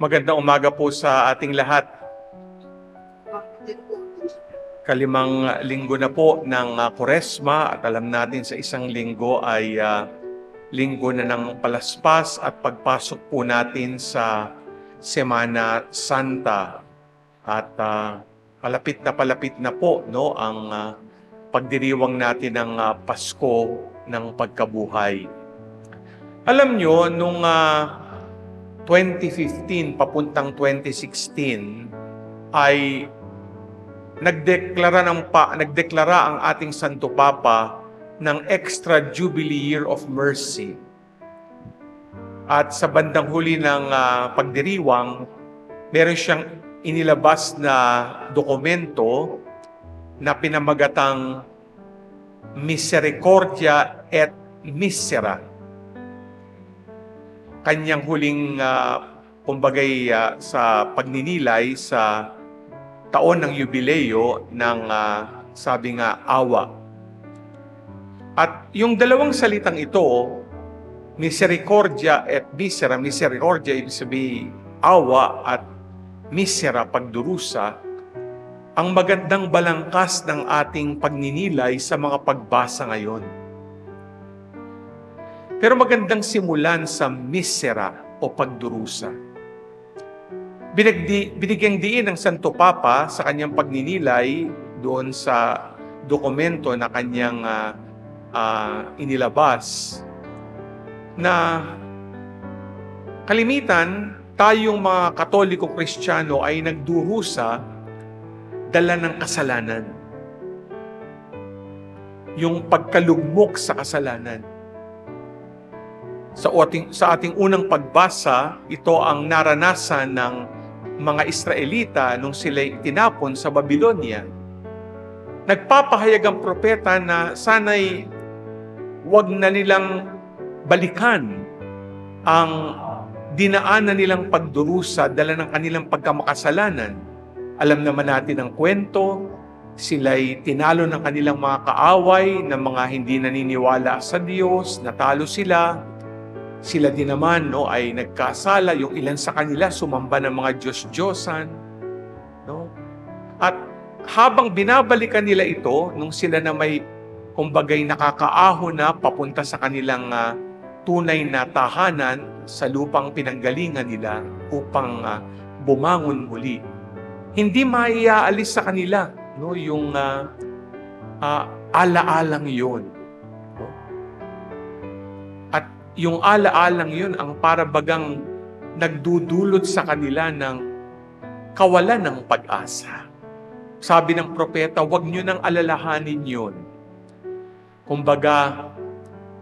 Magandang umaga po sa ating lahat. Kalimang linggo na po ng Kwaresma at alam natin sa isang linggo ay linggo na ng palaspas at pagpasok po natin sa Semana Santa. At palapit na po ang pagdiriwang natin ng Pasko ng Pagkabuhay. Alam nyo, nung 2015 papuntang 2016 ay nagdeklara ang ating Santo Papa ng Extra Jubilee Year of Mercy. At sa bandang huli ng pagdiriwang, meron siyang inilabas na dokumento na pinamagatang Misericordia et Misera. Kanyang huling sa pagninilay sa taon ng yubileo ng sabi nga awa. At yung dalawang salitang ito, misericordia et misera, misericordia ibig sabihin awa at misera pagdurusa, ang magandang balangkas ng ating pagninilay sa mga pagbasa ngayon. Pero magandang simulan sa misera o pagdurusa. Binigyang diin ng Santo Papa sa kanyang pagninilay doon sa dokumento na kanyang inilabas na kalimitan tayong mga Katoliko Kristiyano ay nagdurusa dala ng kasalanan. Yung pagkalugmok sa kasalanan. Sa ating unang pagbasa, ito ang naranasan ng mga Israelita nung sila'y tinapon sa Babylonia. Nagpapahayag ang propeta na sana'y wag na nilang balikan ang dinaanan nilang pagdurusa dala ng kanilang pagkamakasalanan. Alam naman natin ang kwento, sila'y tinalo ng kanilang mga kaaway, ng mga hindi naniniwala sa Diyos, natalo sila. Sila din naman ay nagkasala, yung ilan sa kanila sumamba ng mga Diyos-Diyosan. At habang binabalikan nila ito, nung sila na may kumbagay nakakaahon na papunta sa kanilang tunay na tahanan sa lupang pinanggalingan nila upang bumangon muli, hindi maiaalis sa kanila yung alaalang yun. Yung alaalang yun ang parabagang nagdudulot sa kanila ng kawalan ng pag-asa. Sabi ng propeta, huwag nyo nang alalahanin yun. Kumbaga,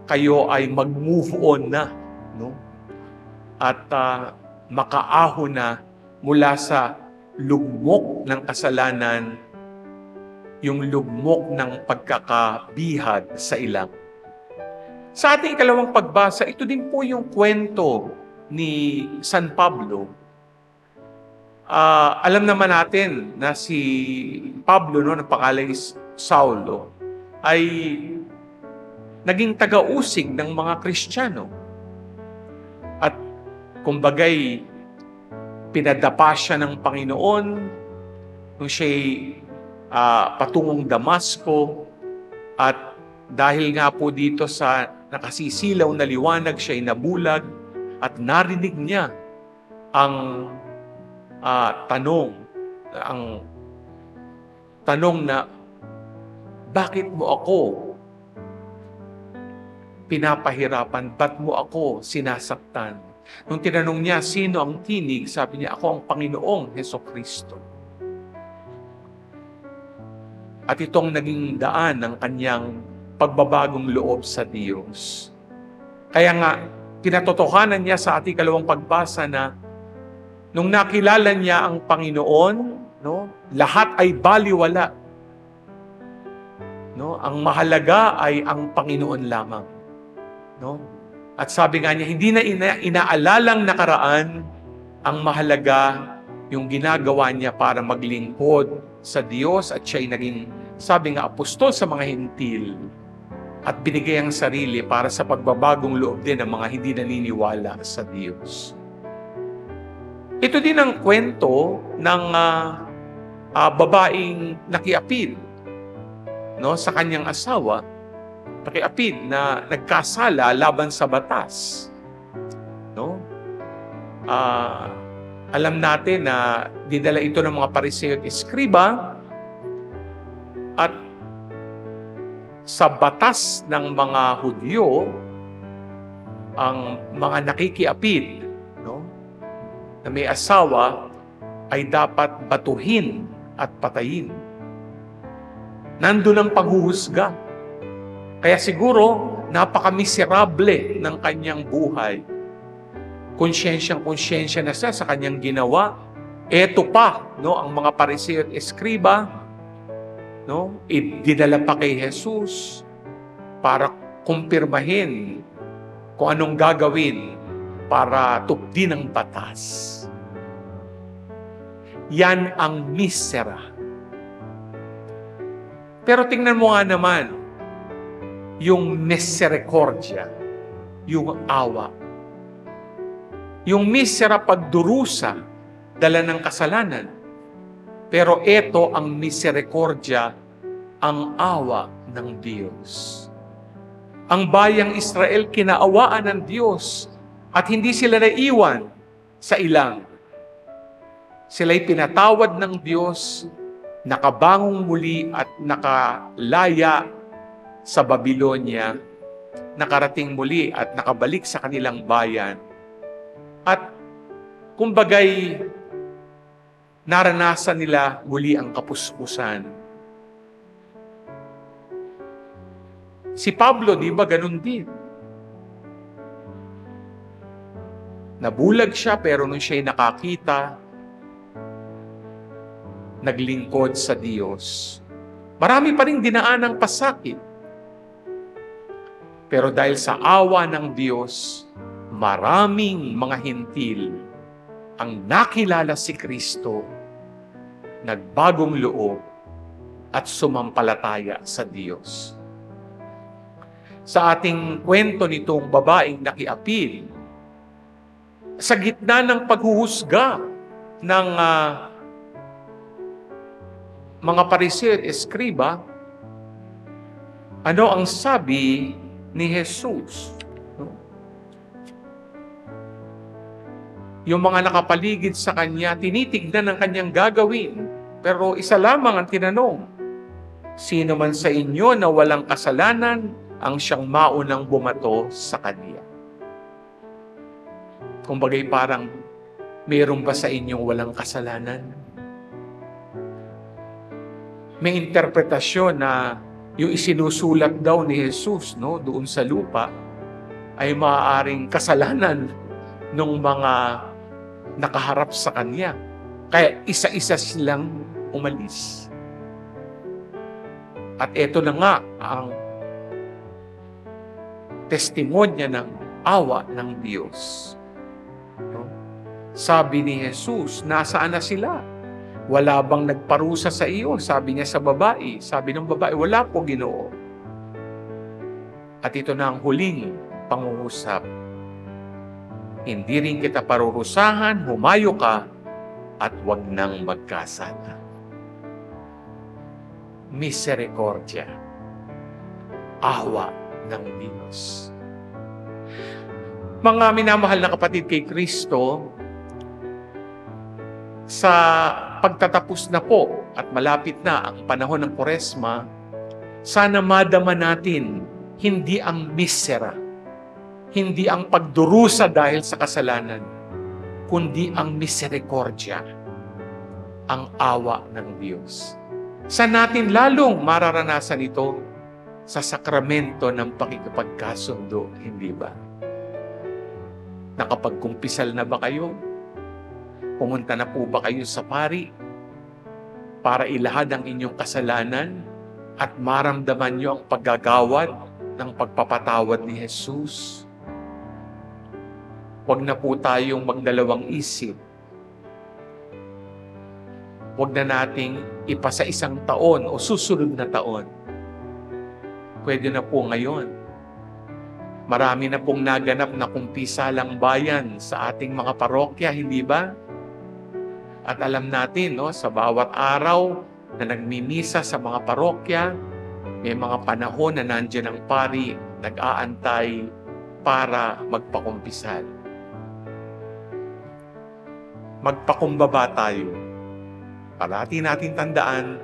kayo ay mag-move on na. At makaahon na mula sa lugmok ng kasalanan, yung lugmok ng pagkakabihag sa ilang. Sa ating ikalawang pagbasa, ito din po yung kwento ni San Pablo. Alam naman natin na si Pablo, na pangalan is Saulo, ay naging taga-usig ng mga Kristiyano. At kumbagay, pinadapa siya ng Panginoon nung siya'y patungong Damasco. At dahil nga po dito sa nakasisilaw na liwanag, siya'y nabulag at narinig niya ang tanong na, bakit mo ako pinapahirapan? Ba't mo ako sinasaktan? Nung tinanong niya, sino ang tinig? Sabi niya, ako ang Panginoong Hesukristo. At itong naging daan ng kanyang pagbabagong loob sa Diyos. Kaya nga, kinatotohanan niya sa ating ikalawang pagbasa na nung nakilala niya ang Panginoon, lahat ay baliwala. Ang mahalaga ay ang Panginoon lamang. At sabi nga niya, hindi na inaalalang nakaraan, ang mahalaga yung ginagawa niya para maglingkod sa Diyos at siya'y naging, sabi nga, apostol sa mga Hentil. At binigay ang sarili para sa pagbabagong loob din ng mga hindi naniniwala sa Diyos. Ito din ang kwento ng babaeng nakiapid, no, sa kanyang asawa, nakiapid na nagkasala laban sa batas. No? Alam natin na dinala ito ng mga Pariseo at Eskriba, at sa batas ng mga Hudyo, ang mga nakikiapid, no, na may asawa ay dapat batuhin at patayin. Nandun ang paghuhusga. Kaya siguro, napaka-miserable ng kanyang buhay. Konsyensya na siya sa kanyang ginawa. Eto pa, no, ang mga Pariseo at Eskriba, no, dinala pa kay Jesus para kumpirmahin kung anong gagawin para tupdin ang batas. Yan ang misera. Pero tingnan mo nga naman, yung misericordia, yung awa. Yung misera pagdurusa, dala ng kasalanan. Pero ito ang misericordia, ang awa ng Diyos. Ang bayang Israel kinaawaan ng Diyos at hindi sila naiwan sa ilang. Sila'y pinatawad ng Diyos, nakabangong muli at nakalaya sa Babylonia, nakarating muli at nakabalik sa kanilang bayan. At kumbagay, naranasan nila muli ang kapuspusan. Si Pablo, di ba, ganun din? Nabulag siya, pero nung siya'y nakakita, naglingkod sa Diyos. Marami pa rin dinaanang pasakit. Pero dahil sa awa ng Diyos, maraming mga hintil ang nakilala si Kristo, nagbagong loob, at sumampalataya sa Diyos. Sa ating kwento nitong babaeng nakiapid, sa gitna ng paghuhusga ng mga Pariseo at Eskriba, ano ang sabi ni Jesus? Yung mga nakapaligid sa kanya, tinitignan ang kanyang gagawin. Pero isa lamang ang tinanong, sino man sa inyo na walang kasalanan ang siyang maunang bumato sa kanya? Kumbagay parang, mayroon ba sa inyong walang kasalanan? May interpretasyon na yung isinusulat daw ni Jesus, no, doon sa lupa ay maaaring kasalanan ng mga nakaharap sa kanya. Kaya isa-isa silang umalis. At eto na nga ang testimonya ng awa ng Diyos. No? Sabi ni Jesus, nasaan na sila? Wala bang nagparusa sa iyo? Sabi niya sa babae. Sabi ng babae, wala po, Ginoo. At ito na ang huling pangungusap. Hindi rin kita parurusahan, humayo ka, at huwag nang magkasala. Misericordia. Awa ng Diyos. Mga minamahal na kapatid kay Kristo, sa pagtatapos na po at malapit na ang panahon ng Kwaresma, sana madama natin hindi ang misera, hindi ang pagdurusa dahil sa kasalanan, kundi ang misericordia, ang awa ng Diyos. Saan natin lalong mararanasan ito? Sa sakramento ng pakikipagkasundo, hindi ba? Nakapagkumpisal na ba kayo? Pumunta na po ba kayo sa pari para ilahad ang inyong kasalanan at maramdaman nyo ang paggagawad ng pagpapatawad ni Jesus? Huwag na po tayong magdalawang isip. Huwag na nating ipasa isang taon o susunod na taon. Pwede na po ngayon. Marami na pong naganap na kumpisalang bayan sa ating mga parokya, hindi ba? At alam natin, no, sa bawat araw na nagmimisa sa mga parokya, may mga panahon na nandiyan ang pari, nag-aantay para magpakumpisal. Magpakumbaba tayo. Parati natin tandaan,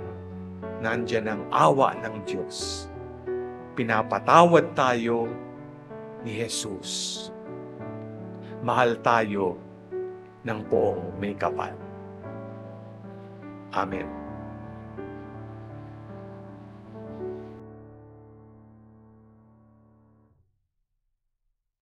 nandiyan ang awa ng Diyos. Pinapatawad tayo ni Jesus. Mahal tayo ng buong may kapal. Amen.